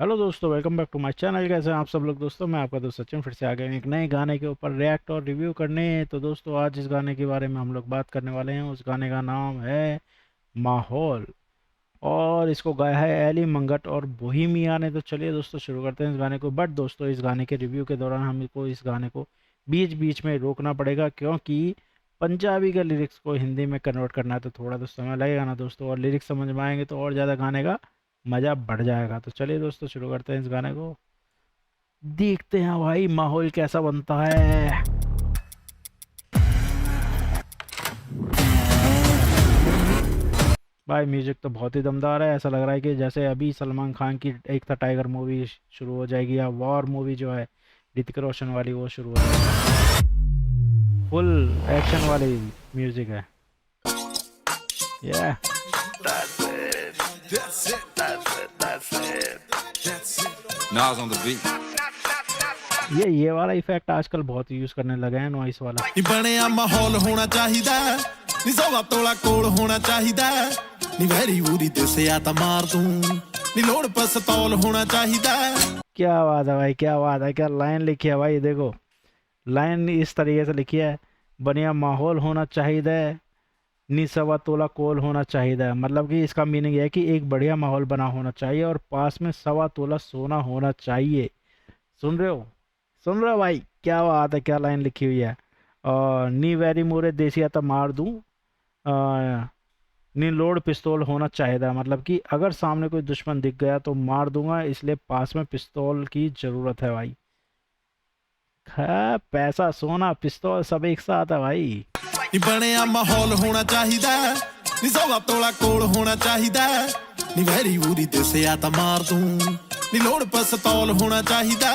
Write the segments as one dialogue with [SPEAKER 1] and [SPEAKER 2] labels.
[SPEAKER 1] Hello दोस्तों, welcome back to my channel. कैसे हैं आप सब लोग दोस्तों? मैं आपका दोस्त सचिन फिर से आ गया हूं एक नए गाने के ऊपर रिएक्ट और रिव्यू करने। तो दोस्तों आज इस गाने के बारे में हम लोग बात करने वाले हैं। उस गाने का नाम है माहौल और इसको गाया है एली मंगट और बोहेमिया ने। तो चलिए दोस्तों शुरू करते हैं इस गाने को। बट दोस्तों इस गाने के रिव्यू के दौरान हमको इस गाने को बीच बीच में रोकना पड़ेगा, क्योंकि पंजाबी के लिरिक्स को हिंदी में कन्वर्ट करना है तो थोड़ा तो समय लगेगा ना दोस्तों, और लिरिक्स समझ में आएंगे तो और ज़्यादा गाने का मज़ा बढ़ जाएगा। तो चलिए दोस्तों शुरू करते हैं इस गाने को। देखते हैं भाई माहौल कैसा बनता है। भाई म्यूजिक तो बहुत ही दमदार है। ऐसा लग रहा है कि जैसे अभी सलमान खान की एक था टाइगर मूवी शुरू हो जाएगी, या वॉर मूवी जो है ऋतिक रोशन वाली वो शुरू हो जाएगी। फुल एक्शन वाली म्यूजिक है। Yeah.
[SPEAKER 2] That's it. That's it. That's it. That's it. That's it. Nas on the beat.
[SPEAKER 1] ये वाला इफेक्ट आजकल बहुत यूज करने लगे हैं, नॉइस वाला।
[SPEAKER 3] ਬਣਿਆ ਮਾਹੌਲ ਹੋਣਾ ਚਾਹੀਦਾ ਨੀ ਸਵਾ ਤੋਲਾ ਕੋਲ ਹੋਣਾ ਚਾਹੀਦਾ ਨੀ ਵੈਰੀ ਵੂਰੀ ਤੇ ਸਿਆ ਤਾਂ ਮਾਰ ਦੂੰ ਨੀ ਲੋੜ ਪਸਤੌਲ ਹੋਣਾ ਚਾਹੀਦਾ।
[SPEAKER 1] क्या बात है भाई, क्या बात है, क्या लाइन लिखी है भाई। देखो लाइन इस तरीके से लिखी है, बढ़िया माहौल होना चाहिए, नी सवा तोला कोल होना चाहिए। मतलब कि इसका मीनिंग है कि एक बढ़िया माहौल बना होना चाहिए और पास में सवा तोला सोना होना चाहिए। सुन रहे हो? सुन रहे हो भाई? क्या बात है, क्या लाइन लिखी हुई है। और नी वेरी मोरे देसिया तो मार दूँ, नी लोड पिस्तौल होना चाहिए। मतलब कि अगर सामने कोई दुश्मन दिख गया तो मार दूंगा, इसलिए पास में पिस्तौल की ज़रूरत है भाई। है पैसा सोना पिस्तौल सब एक साथ है भाई।
[SPEAKER 3] ਨੀ ਬਣਿਆ ਮਾਹੌਲ ਹੋਣਾ ਚਾਹੀਦਾ ਨੀ ਸਵਾ ਤੋਲਾ ਕੋਲ ਹੋਣਾ ਚਾਹੀਦਾ ਨੀ ਵੈਰੀ ਵੂਰੀ ਤੇ ਸਿਆ ਤਾਂ ਮਾਰ ਦੂੰ ਨੀ ਲੋੜ ਪਸਤੌਲ ਹੋਣਾ ਚਾਹੀਦਾ।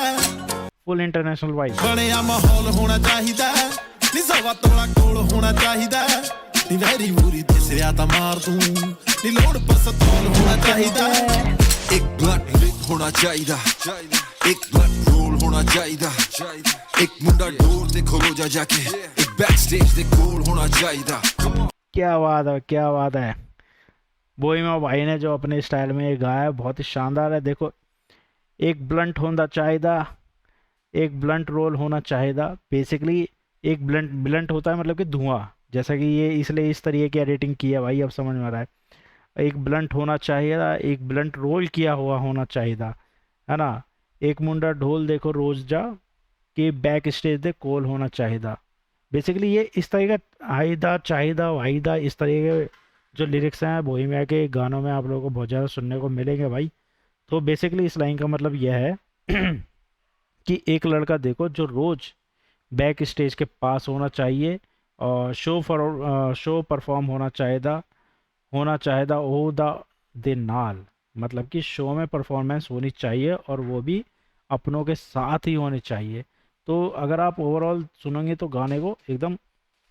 [SPEAKER 1] Full international vibe.
[SPEAKER 3] ਬਣਿਆ ਮਾਹੌਲ ਹੋਣਾ ਚਾਹੀਦਾ ਨੀ ਸਵਾ ਤੋਲਾ ਕੋਲ ਹੋਣਾ ਚਾਹੀਦਾ ਨੀ ਵੈਰੀ ਵੂਰੀ ਤੇ ਸਿਆ ਤਾਂ ਮਾਰ ਦੂੰ ਨੀ ਲੋੜ ਪਸਤੌਲ ਹੋਣਾ ਚਾਹੀਦਾ।
[SPEAKER 2] एक ब्लड लिट होना चाहिए, एक ब्लड रोल होना चाहिए, एक मुंडा डोर ते खोलो जा जाके, एक बैक स्टेज ते गोल होना चाहिए।
[SPEAKER 1] क्या बात है, क्या बात है। बोहेमिया भाई ने जो अपने स्टाइल में ये गाया है बहुत ही शानदार है। देखो एक ब्लंट होना चाहिए, एक ब्लंट रोल होना चाहिए। बेसिकली एक ब्लंट होता है मतलब कि धुआं, जैसा कि ये इसलिए इस तरीके की एडिटिंग की है भाई, अब समझ में आ रहा है। एक ब्लंट होना चाहिए, एक ब्लंट रोल किया हुआ होना चाहिए, है ना। एक मुंडा ढोल देखो रोज जा के बैक स्टेज दे कोल होना चाहिए। बेसिकली ये इस तरह का आइदा चाहिदा वाहिदा इस तरह के जो लिरिक्स हैं बोहेमिया के गानों में आप लोगों को बहुत ज़्यादा सुनने को मिलेंगे भाई। तो बेसिकली इस लाइन का मतलब यह है कि एक लड़का देखो जो रोज़ बैक स्टेज के पास होना चाहिए और शो परफॉर्म होना चाहिए ओहदा दे नाल। मतलब कि शो में परफॉर्मेंस होनी चाहिए और वो भी अपनों के साथ ही होनी चाहिए। तो अगर आप ओवरऑल सुनेंगे तो गाने को एकदम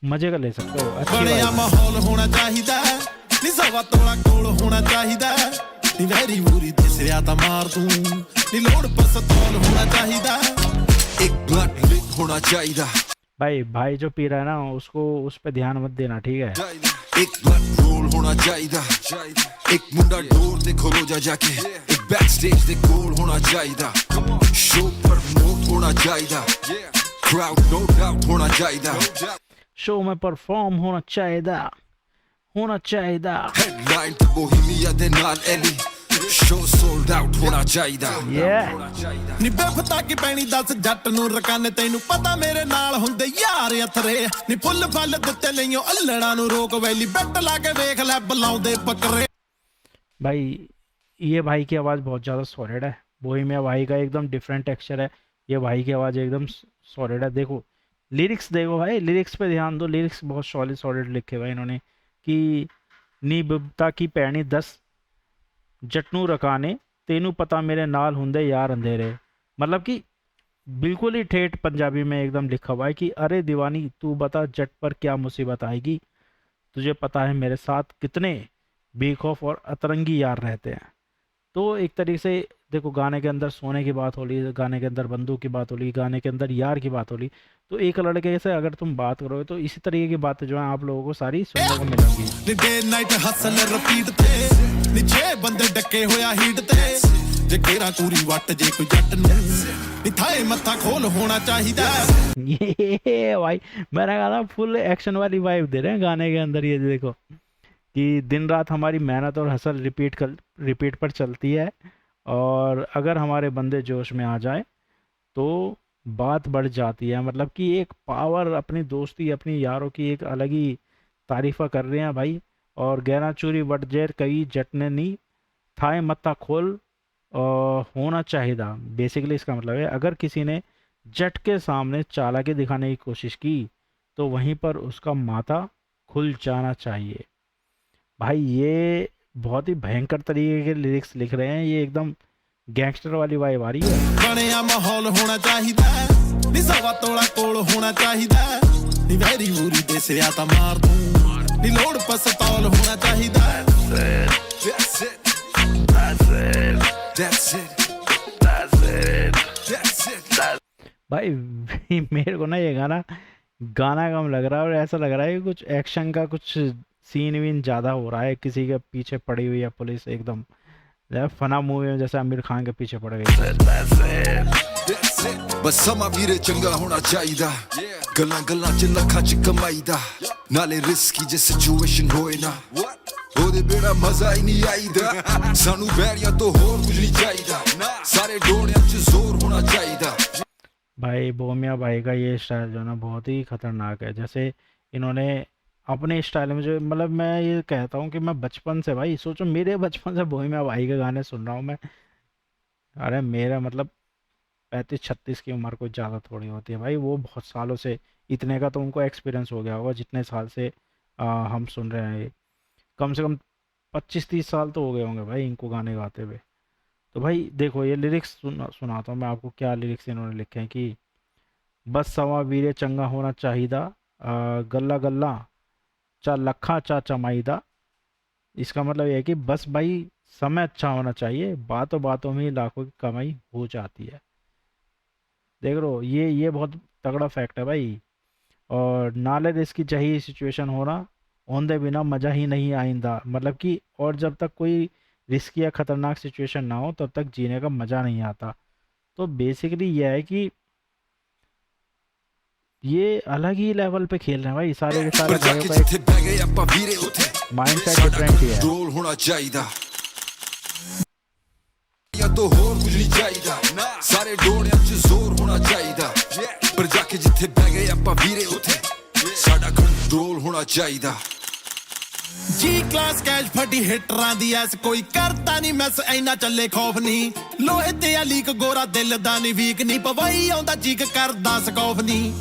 [SPEAKER 1] मजे का ले सकते हो। अच्छी
[SPEAKER 3] ਬਣਿਆ
[SPEAKER 1] vibe है।
[SPEAKER 3] ਮਾਹੌਲ ਹੋਣਾ ਚਾਹੀਦਾ ਨੀ ਸਵਾ ਤੋਲਾ ਕੋਲ ਹੋਣਾ ਚਾਹੀਦਾ ਨੀ ਵੈਰੀ ਵੂਰੀ ਤੇ ਸਿਆ ਤਾਂ ਮਾਰ ਦੂੰ ਨੀ ਲੋੜ ਪਸਤੌਲ ਹੋਣਾ ਚਾਹੀਦਾ।
[SPEAKER 2] एक ब्लड लिट होना चाहिए,
[SPEAKER 1] भाई जो पी रहा है ना उसको उस पर ध्यान मत देना, ठीक है।
[SPEAKER 2] एक ब्लड रोल होना चाहिए, एक मुंडा डोर ते खोलो जा जाके, एक बैक स्टेज ते गोल होना चाहिए, शो प्रमोट होना चाहिए, क्राउड नो डाउट होना चाहिए,
[SPEAKER 1] शो में परफॉर्म होना चाहिए।
[SPEAKER 2] हेडलाइन ते बोहेमिया दे नाल एली, शो सोल्ड आउट होना चाहिए।
[SPEAKER 1] Yeah।
[SPEAKER 3] ਨੀ ਬੇਫਤਾ ਕੀ ਪੈਣੀ ਦੱਸ ਜੱਟ ਨੂੰ ਰਕਾਨੇ ਤੈਨੂੰ ਪਤਾ ਮੇਰੇ ਨਾਲ ਹੁੰਦੇ ਯਾਰ ਅਥਰੇ ਨੀ ਫੁੱਲ ਫਲ ਦਿੱਤੇ ਲਈਓ ਅਲੜਾ ਨੂੰ ਰੋਕ ਵੈਲੀ ਬੈਟ ਲਾ ਕੇ ਵੇਖ ਲੈ ਬੁਲਾਉਂਦੇ ਬੱਕਰੇ।
[SPEAKER 1] भाई ये भाई की आवाज़ बहुत ज़्यादा सॉलिड है। बोहेमिया भाई का एकदम डिफरेंट टेक्सचर है। ये भाई की आवाज़ एकदम सॉलिड है। देखो लिरिक्स देखो भाई, लिरिक्स पे ध्यान दो। लिरिक्स बहुत सॉलिड लिखे हुए इन्होंने कि नी बिबता की पैनी दस जटनू रकाने तेनू पता मेरे नाल हुंदे यार अंधेरे। मतलब कि बिल्कुल ही ठेठ पंजाबी में एकदम लिखा हुआ है कि अरे दीवानी तू बता जट पर क्या मुसीबत आएगी, तुझे पता है मेरे साथ कितने बेखौफ और अतरंगी यार रहते हैं। तो एक तरीके से देखो गाने के अंदर सोने की बात हो रही, गाने के अंदर बंदूक की बात हो रही, गाने के अंदर यार की बात हो रही। तो एक लड़के से अगर तुम बात करोगे तो इसी तरीके की बातें जो है आप लोगों को सारी सुनने को मिलेंगी।
[SPEAKER 3] ਨੀ ਡੇ ਨਾਈਟ ਹਸਲ ਰਿਪੀਟ ਤੇ ਨੀ 6 ਬੰਦੇ ਡੱਕੇ ਹੋਇਆ ਹੀਟ ਤੇ ਜੇ ਕੇਰਾ ਕੂਰੀ ਵੱਟ ਜੇ ਕੋਈ ਜੱਟ ਨੂੰ ਨੀ ਥਾਏ ਮੱਥਾ ਖੋਲ ਹੋਣਾ ਚਾਹੀਦਾ
[SPEAKER 1] ये भाई मैंने कहा था फुल एक्शन वाली वाइब दे रहे हैं गाने के अंदर। ये देखो कि दिन रात हमारी मेहनत और हसल रिपीट पर चलती है, और अगर हमारे बंदे जोश में आ जाए तो बात बढ़ जाती है। मतलब कि एक पावर, अपनी दोस्ती अपनी यारों की एक अलग ही तारीफ़ा कर रहे हैं भाई। और गहरा चूरी वट जेर कई जटने नी थाए मत्था खोल होना चाहिए। बेसिकली इसका मतलब है अगर किसी ने जट के सामने चालाकी दिखाने की कोशिश की तो वहीं पर उसका माथा खुल जाना चाहिए। भाई ये बहुत ही भयंकर तरीके के लिरिक्स लिख रहे हैं, ये एकदम गैंगस्टर वाली वाइब आ रही है।
[SPEAKER 3] ਬਣਿਆ ਮਾਹੌਲ ਹੋਣਾ ਚਾਹੀਦਾ ਨੀ ਸਵਾ ਤੋਲਾ ਕੋਲ ਹੋਣਾ ਚਾਹੀਦਾ ਨੀ ਵੈਰੀ ਵੂਰੀ ਦੇ ਸਿਆ ਤਾਂ ਮਾਰ ਦੂੰ ਨੀ ਲੋੜ ਪਸਤੌਲ ਹੋਣਾ ਚਾਹੀਦਾ
[SPEAKER 2] That's it. That's it. That's it. That's it. That's it.
[SPEAKER 1] भाई मेरे को ना ये गाना कम लग रहा है, और ऐसा लग रहा है कि कुछ एक्शन का कुछ सीन वीन ज़्यादा हो रहा है, किसी के पीछे पड़ी हुई है पुलिस एकदम, फना मूवी में जैसे आमिर खान के पीछे पड़ गई।
[SPEAKER 2] That's it. बस समा वीरे चंगा होना चाहिदा, गल्लां गल्लां च लखां च कमाईदा, नाले रिस्की जे सिचुएशन होए ना ओदे बेड़ा मजा ही नहीं आईदा, सानू बैरियां तो होर कुछ नहीं चाहिदा, सारे डोणियां च जोर होना चाहिदा।
[SPEAKER 1] भाई बोमिया भाई का ये स्टाइल जो है ना बहुत ही ख़तरनाक है। जैसे इन्होंने अपने स्टाइल में जो, मतलब मैं ये कहता हूँ कि मैं बचपन से, भाई सोचो मेरे बचपन से बोमिया भाई के गाने सुन रहा हूँ मैं। अरे मेरा मतलब 35-36 की उम्र कोई ज़्यादा थोड़ी होती है भाई, वो बहुत सालों से, इतने का तो उनको एक्सपीरियंस हो गया होगा जितने साल से हम सुन रहे हैं। कम से कम 25-30 साल तो हो गए होंगे भाई इनको गाने गाते हुए। तो भाई देखो ये लिरिक्स सुनाता हूँ मैं आपको, क्या लिरिक्स इन्होंने लिखे हैं कि बस सवा वीरे चंगा होना चाहिदा, गल्ला गल्ला चा लखा चा चमाईदा। इसका मतलब ये है कि बस भाई समय अच्छा होना चाहिए, बातों बातों में ही लाखों की कमाई हो जाती है। देख लो ये बहुत तगड़ा फैक्ट है भाई। और नाले रिस्क की चाहिए सिचुएशन होना, औंधे बिना मज़ा ही नहीं आइंदा। मतलब कि और जब तक कोई रिस्की या ख़तरनाक सिचुएशन ना हो तब तक जीने का मज़ा नहीं आता। तो बेसिकली ये है कि ये अलग ही लेवल पे खेल रहे हैं भाई सारे के सारे भाइयों का एक माइंडसेट डिफरेंट ही है।
[SPEAKER 2] रोल होना चाहिए या तो होर कुछ नहीं चाहिए, सारे डोणियां च जोर होना चाहिए, पर जाके जिथे बह गए आपां वीरे उथे साडा कंट्रोल होना चाहिए।
[SPEAKER 3] ਜੀ ਕਲਾਸ ਕੈਸ਼ ਫਟੀ ਹਿੱਟਰਾਂ ਦੀ ਐਸ ਕੋਈ ਕਰਦਾ ਨਹੀਂ ਮੈਸ ਐਨਾ ਚੱਲੇ ਖੌਫ ਨਹੀਂ ਲੋਹੇ ਤੇ ਆ ਲੀਕ ਗੋਰਾ ਦਿਲ ਦਾ ਨਹੀਂ ਵੀਕ ਨਹੀਂ ਪਵਾਈ ਆਉਂਦਾ ਚੀਕ ਕਰਦਾ ਸਕੌਫ ਨਹੀਂ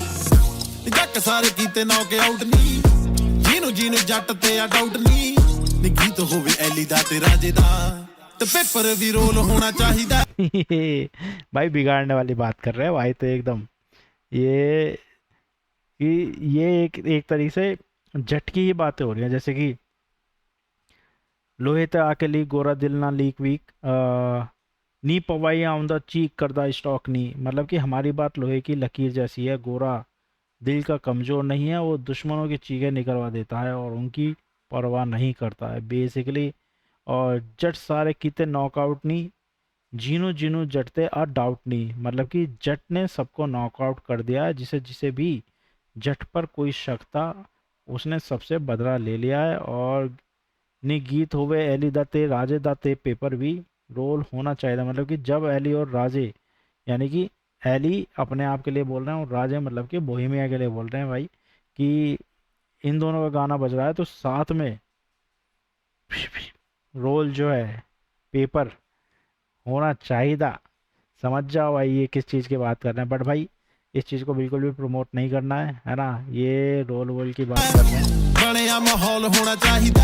[SPEAKER 3] ਜੱਕ ਸਾਰੇ ਕੀਤੇ ਨੌਕ ਆਊਟ ਨਹੀਂ ਜਿਹਨੂੰ ਜੱਟ ਤੇ ਆ ਡਾਊਟ ਨਹੀਂ ਨੀ ਗੀਤ ਹੋਵੇ ਐਲੀ ਦਾ ਤੇ ਰਾਜੇ ਦਾ ਤੇ ਪੇਪਰ ਵੀ ਰੋਲ ਹੋਣਾ ਚਾਹੀਦਾ।
[SPEAKER 1] भाई बिगाड़ने वाली बात कर रहे हैं भाई, तो एकदम ये एक तरीके से जट की ही बातें हो रही हैं। जैसे कि लोहे ते आके लीक गोरा दिल ना लीक वीक नी पवाई आउंदा चीक करदा स्टॉक नी। मतलब कि हमारी बात लोहे की लकीर जैसी है, गोरा दिल का कमज़ोर नहीं है, वो दुश्मनों की चीखें निकलवा देता है और उनकी परवाह नहीं करता है बेसिकली। और जट सारे किते नॉकआउट नहीं, जीनू जटते आ डाउट नहीं। मतलब कि जट ने सबको नॉकआउट कर दिया है, जिसे भी जट पर कोई शक था उसने सबसे बदला ले लिया है। और नी गीत होवे एली दाते राजे दाते पेपर भी रोल होना चाहिए। मतलब कि जब एली और राजे, यानी कि एली अपने आप के लिए बोल रहे हैं और राजे मतलब कि बोहेमिया के लिए बोल रहे हैं भाई, कि इन दोनों का गाना बज रहा है तो साथ में रोल जो है पेपर होना चाहिए। समझ जाओ भाई ये किस चीज़ की बात कर रहे हैं। बट भाई इस चीज़ को बिल्कुल भी प्रमोट नहीं करना है ना, ये रोल वोल की बात कर रहे हैं।
[SPEAKER 3] ਬਣਿਆ ਮਾਹੌਲ ਹੋਣਾ ਚਾਹੀਦਾ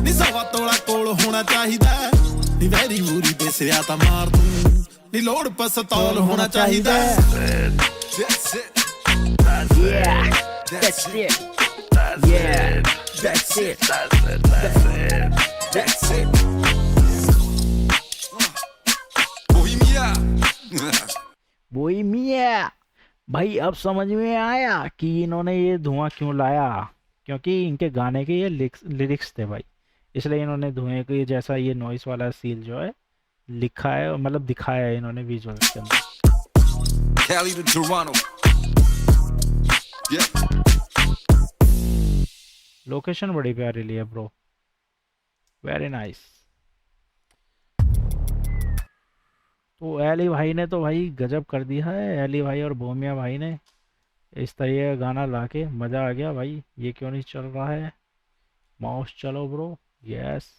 [SPEAKER 3] ਨੀ ਸਵਾ ਤੋਲਾ ਕੋਲ ਹੋਣਾ ਚਾਹੀਦਾ ਨੀ ਵੈਰੀ ਵੂਰੀ ਦੇ ਸਿਆ ਤਾਂ ਮਾਰ ਦੂੰ ਨੀ ਲੋੜ ਪਸਤੌਲ ਹੋਣਾ ਚਾਹੀਦਾ।
[SPEAKER 2] That's it.
[SPEAKER 1] Yeah, that's it. Yeah, that's it.
[SPEAKER 2] That's it. Bohemia.
[SPEAKER 1] Bohemia. भाई अब समझ में आया कि इन्होंने ये धुआं क्यों लाया, क्योंकि इनके गाने के ये लिरिक्स थे भाई, इसलिए इन्होंने धुएं के जैसा ये नॉइस वाला सील जो है लिखा है, मतलब दिखाया है इन्होंने विजुअल्स के अंदर।
[SPEAKER 2] Cali to Toronto. Yeah.
[SPEAKER 1] Location बड़ी प्यारी ली है ब्रो, वेरी नाइस। तो एली भाई ने तो भाई गजब कर दिया है, एली भाई और भूमिया भाई ने इस तरीके का गाना लाके मज़ा आ गया भाई। ये क्यों नहीं चल रहा है, माउस चलो ब्रो, यस।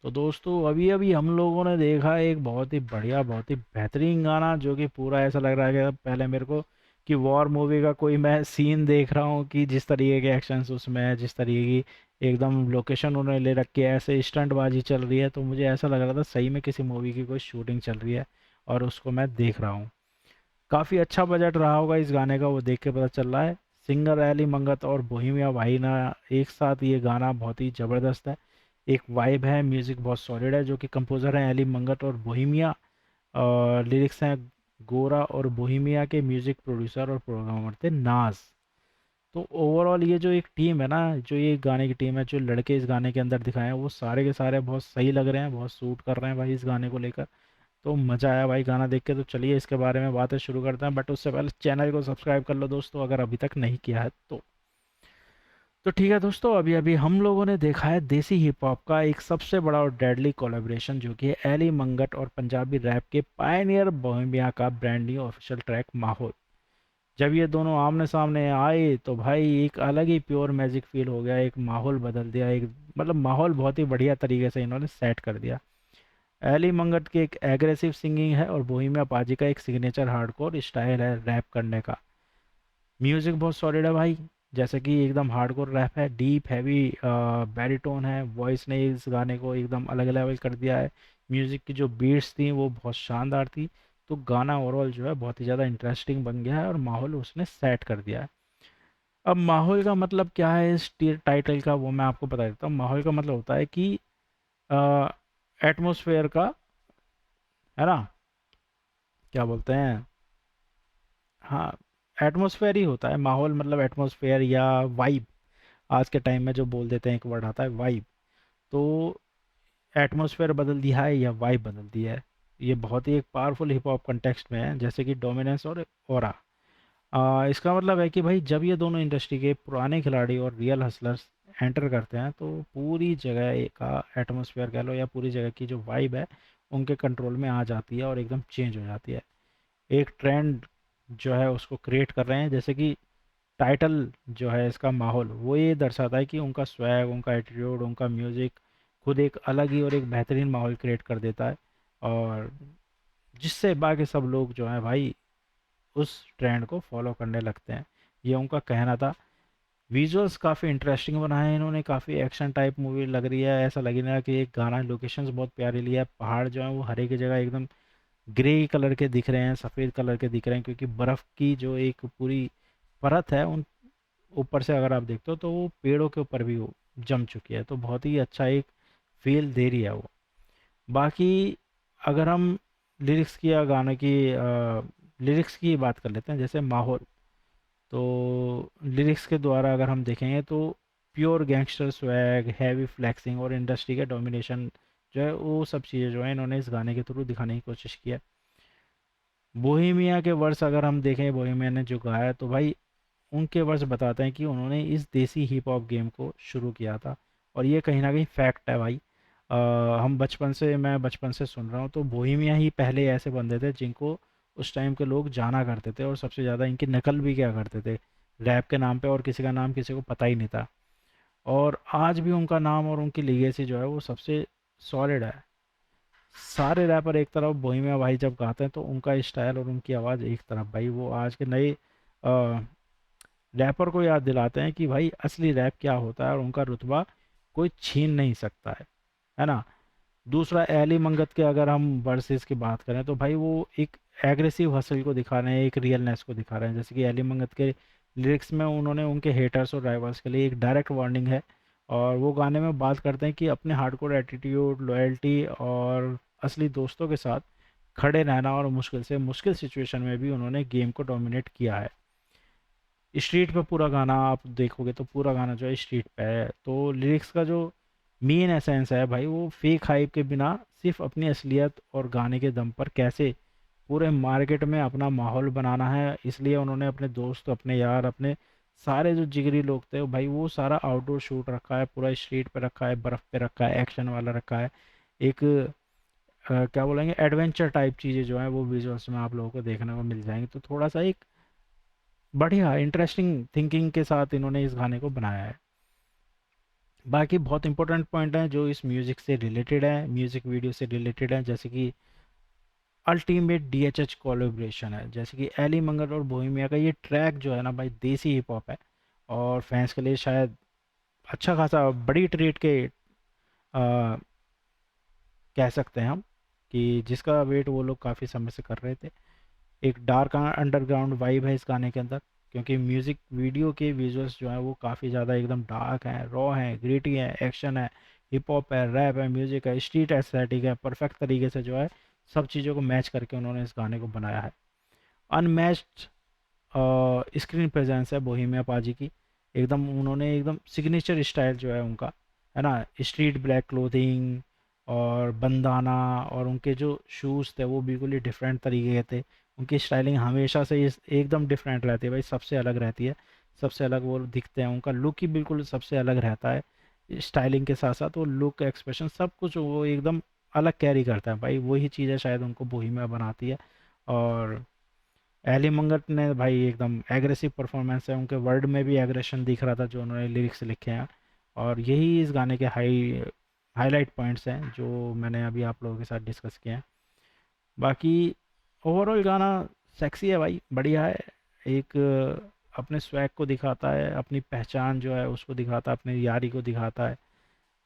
[SPEAKER 1] तो दोस्तों अभी अभी हम लोगों ने देखा एक बहुत ही बढ़िया, बहुत ही बेहतरीन गाना, जो कि पूरा ऐसा लग रहा है कि पहले मेरे को कि वॉर मूवी का कोई मैं सीन देख रहा हूँ, कि जिस तरीके के एक्शंस उसमें है, जिस तरीके की एकदम लोकेशन उन्होंने ले रखी है, ऐसे स्टंटबाजी चल रही है, तो मुझे ऐसा लग रहा था सही में किसी मूवी की कोई शूटिंग चल रही है और उसको मैं देख रहा हूँ। काफ़ी अच्छा बजट रहा होगा इस गाने का, वो देख के पता चल रहा है। सिंगर एली मंगत और बोहेमिया भाई ना एक साथ, ये गाना बहुत ही ज़बरदस्त है, एक वाइब है, म्यूज़िक बहुत सॉलिड है। जो कि कंपोज़र हैं एली मंगत और बोहेमिया, और लिरिक्स हैं गोरा, और बोहेमिया के म्यूज़िक प्रोड्यूसर और प्रोग्रामर थे नाज। तो ओवरऑल ये जो एक टीम है ना, जो ये गाने की टीम है, जो लड़के इस गाने के अंदर दिखाए हैं, वो सारे के सारे बहुत सही लग रहे हैं, बहुत सूट कर रहे हैं भाई इस गाने को लेकर। तो मज़ा आया भाई गाना देख के। तो चलिए इसके बारे में बातें शुरू करते हैं, बट उससे पहले चैनल को सब्सक्राइब कर लो दोस्तों, अगर अभी तक नहीं किया है तो ठीक है दोस्तों। अभी अभी हम लोगों ने देखा है देसी हिप हॉप का एक सबसे बड़ा और डेडली कोलैबोरेशन, जो कि है एली मंगट और पंजाबी रैप के पायनियर बोहेमिया का ब्रांड न्यू ऑफिशियल ट्रैक माहौल। जब ये दोनों आमने सामने आए तो भाई एक अलग ही प्योर मैजिक फील हो गया, एक माहौल बदल दिया, एक मतलब माहौल बहुत ही बढ़िया तरीके से इन्होंने सेट कर दिया। एली मंगट की एक एग्रेसिव सिंगिंग है और बोहेमिया पाजी का एक सिग्नेचर हार्डकोर स्टाइल है रैप करने का। म्यूज़िक बहुत सॉलिड है भाई, जैसे कि एकदम हार्डकोर रैप है, डीप हैवी बैरिटोन है, वॉइस ने इस गाने को एकदम अलग लेवल कर दिया है। म्यूज़िक की जो बीट्स थी वो बहुत शानदार थी। तो गाना ओवरऑल जो है बहुत ही ज़्यादा इंटरेस्टिंग बन गया है और माहौल उसने सेट कर दिया है। अब माहौल का मतलब क्या है इस टाइटल का, वो मैं आपको बता देता हूँ। माहौल का मतलब होता है कि एटमोसफेयर का, है ना, क्या बोलते हैं, हाँ, एटमॉस्फेयर ही होता है माहौल, मतलब एटमॉस्फेयर या वाइब। आज के टाइम में जो बोल देते हैं एक वर्ड आता है वाइब। तो एटमॉस्फेयर बदल दिया है या वाइब बदल दिया है, ये बहुत ही एक पावरफुल हिप हॉप कंटेक्स्ट में है, जैसे कि डोमिनेंस और ओरा। इसका मतलब है कि भाई जब ये दोनों इंडस्ट्री के पुराने खिलाड़ी और रियल हसलर्स एंटर करते हैं, तो पूरी जगह का एटमॉस्फेयर कह लो या पूरी जगह की जो वाइब है उनके कंट्रोल में आ जाती है और एकदम चेंज हो जाती है। एक ट्रेंड जो है उसको क्रिएट कर रहे हैं, जैसे कि टाइटल जो है इसका माहौल, वो ये दर्शाता है कि उनका स्वैग, उनका एटीट्यूड, उनका म्यूज़िक खुद एक अलग ही और एक बेहतरीन माहौल क्रिएट कर देता है, और जिससे बाकी सब लोग जो है भाई उस ट्रेंड को फॉलो करने लगते हैं। ये उनका कहना था। विजुअल्स काफ़ी इंटरेस्टिंग बनाए हैं इन्होंने, काफ़ी एक्शन टाइप मूवी लग रही है, ऐसा लग रहा है कि एक गाना, लोकेशंस बहुत प्यारी ली है। पहाड़ जो है वो हर एक जगह एकदम ग्रे कलर के दिख रहे हैं, सफ़ेद कलर के दिख रहे हैं, क्योंकि बर्फ़ की जो एक पूरी परत है उन ऊपर से अगर आप देखते हो तो वो पेड़ों के ऊपर भी वो जम चुकी है, तो बहुत ही अच्छा एक फील दे रही है वो। बाकी अगर हम लिरिक्स की या गाने की लिरिक्स की बात कर लेते हैं, जैसे माहौल, तो लिरिक्स के द्वारा अगर हम देखेंगे तो pure gangster swag, heavy flexing और इंडस्ट्री के डोमिनेशन जो है, वो सब चीज़ें जो है इन्होंने इस गाने के थ्रू दिखाने की कोशिश की है। बोहेमिया के वर्स अगर हम देखें, बोहेमिया ने जो गाया है, तो भाई उनके वर्स बताते हैं कि उन्होंने इस देसी हिप हॉप गेम को शुरू किया था, और ये कहीं ना कहीं फैक्ट है भाई। हम बचपन से, मैं बचपन से सुन रहा हूँ, तो बोहेमिया ही पहले ऐसे बंदे थे जिनको उस टाइम के लोग जाना करते थे, और सबसे ज़्यादा इनकी नकल भी क्या करते थे रैप के नाम पे, और किसी का नाम किसी को पता ही नहीं था। और आज भी उनका नाम और उनकी लीगेसी जो है वो सबसे सॉलिड है। सारे रैपर एक तरफ, बोहेमिया भाई जब गाते हैं तो उनका स्टाइल और उनकी आवाज़ एक तरफ, भाई वो आज के नए रैपर को याद दिलाते हैं कि भाई असली रैप क्या होता है, और उनका रुतबा कोई छीन नहीं सकता है ना। दूसरा, एली मंगत के अगर हम वर्सेस की बात करें, तो भाई वो एक एग्रेसिव हसल को दिखा रहे हैं, एक रियलनेस को दिखा रहे हैं। जैसे कि एली मंगत के लिरिक्स में उन्होंने उनके हेटर्स और राइवल्स के लिए एक डायरेक्ट वार्निंग है, और वो गाने में बात करते हैं कि अपने हार्डकोर एटीट्यूड, लॉयल्टी और असली दोस्तों के साथ खड़े रहना, और मुश्किल से मुश्किल सिचुएशन में भी उन्होंने गेम को डोमिनेट किया है। स्ट्रीट पे पूरा गाना आप देखोगे तो पूरा गाना जो है स्ट्रीट पे है। तो लिरिक्स का जो मेन एसेंस है भाई, वो फेक हाइप के बिना सिर्फ अपनी असलियत और गाने के दम पर कैसे पूरे मार्केट में अपना माहौल बनाना है। इसलिए उन्होंने अपने दोस्त, अपने यार, अपने सारे जो जिगरी लोग थे भाई, वो सारा आउटडोर शूट रखा है, पूरा स्ट्रीट पे रखा है, बर्फ़ पे रखा है, एक्शन वाला रखा है। एक क्या बोलेंगे, एडवेंचर टाइप चीज़ें जो हैं वो विजुअल्स में आप लोगों को देखने को मिल जाएंगी। तो थोड़ा सा एक बढ़िया इंटरेस्टिंग थिंकिंग के साथ इन्होंने इस गाने को बनाया है। बाकी बहुत इंपॉर्टेंट पॉइंट हैं जो इस म्यूज़िक से रिलेटेड है, म्यूज़िक वीडियो से रिलेटेड है, जैसे कि अल्टीमेट डीएचएच कोलैबोरेशन है। जैसे कि एली मंगल और बोहेमिया का ये ट्रैक जो है ना भाई, देसी हिप हॉप है और फैंस के लिए शायद अच्छा खासा बड़ी ट्रीट के कह सकते हैं हम, कि जिसका वेट वो लोग काफ़ी समय से कर रहे थे। एक डार्क अंडरग्राउंड वाइब है इस गाने के अंदर, क्योंकि म्यूज़िक वीडियो के विजुअल्स जो हैं वो काफ़ी ज़्यादा एकदम डार्क हैं, रॉ हैं, ग्रिटी हैं, एक्शन है, हिप हॉप है, रैप है, म्यूज़िक है, स्ट्रीट एस्थेटिक है, परफेक्ट तरीके से जो है सब चीज़ों को मैच करके उन्होंने इस गाने को बनाया है। अनमैच्ड स्क्रीन प्रेजेंस है बोहेमिया पाजी की, एकदम उन्होंने एकदम सिग्नेचर स्टाइल जो है उनका, है ना, स्ट्रीट ब्लैक क्लोथिंग और बंदाना, और उनके जो शूज़ थे वो बिल्कुल ही डिफरेंट तरीके के थे। उनकी स्टाइलिंग हमेशा से एकदम डिफरेंट रहती है भाई, सबसे अलग रहती है, सबसे अलग वो दिखते हैं, उनका लुक ही बिल्कुल सबसे अलग रहता है। स्टाइलिंग के साथ साथ वो लुक, एक्सप्रेशन, सब कुछ वो एकदम अलग कैरी करता है भाई, वही चीज़ें शायद उनको बोहेमिया बनाती है। और एली मंगट ने भाई एकदम एग्रेसिव परफॉर्मेंस है, उनके वर्ड में भी एग्रेशन दिख रहा था जो उन्होंने लिरिक्स लिखे हैं। और यही इस गाने के हाईलाइट पॉइंट्स हैं जो मैंने अभी आप लोगों के साथ डिस्कस किए हैं। बाकी ओवरऑल गाना सेक्सी है भाई, बढ़िया है। एक अपने स्वैग को दिखाता है, अपनी पहचान जो है उसको दिखाता है, अपनी यारी को दिखाता है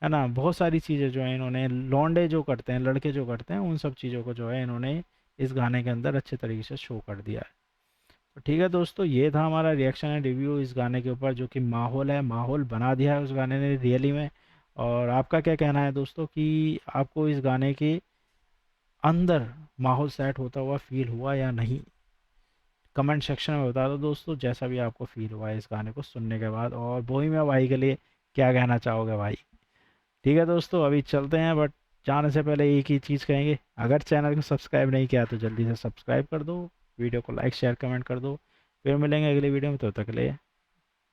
[SPEAKER 1] ना। बहुत सारी चीज़ें जो है इन्होंने, लौंडे जो करते हैं, लड़के जो करते हैं, उन सब चीज़ों को जो है इन्होंने इस गाने के अंदर अच्छे तरीके से शो कर दिया है। तो ठीक है दोस्तों, ये था हमारा रिएक्शन एंड रिव्यू इस गाने के ऊपर, जो कि माहौल है, माहौल बना दिया है उस गाने ने रियली में। और आपका क्या कहना है दोस्तों, कि आपको इस गाने के अंदर माहौल सेट होता हुआ फील हुआ या नहीं? कमेंट सेक्शन में बता दो दोस्तों, जैसा भी आपको फील हुआ है इस गाने को सुनने के बाद। और बोहेमिया भाई के लिए क्या कहना चाहोगे भाई? ठीक है दोस्तों, अभी चलते हैं, बट जाने से पहले एक ही चीज़ कहेंगे, अगर चैनल को सब्सक्राइब नहीं किया तो जल्दी से सब्सक्राइब कर दो, वीडियो को लाइक शेयर कमेंट कर दो। फिर मिलेंगे अगले वीडियो में, तो तक के लिए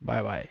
[SPEAKER 1] बाय बाय।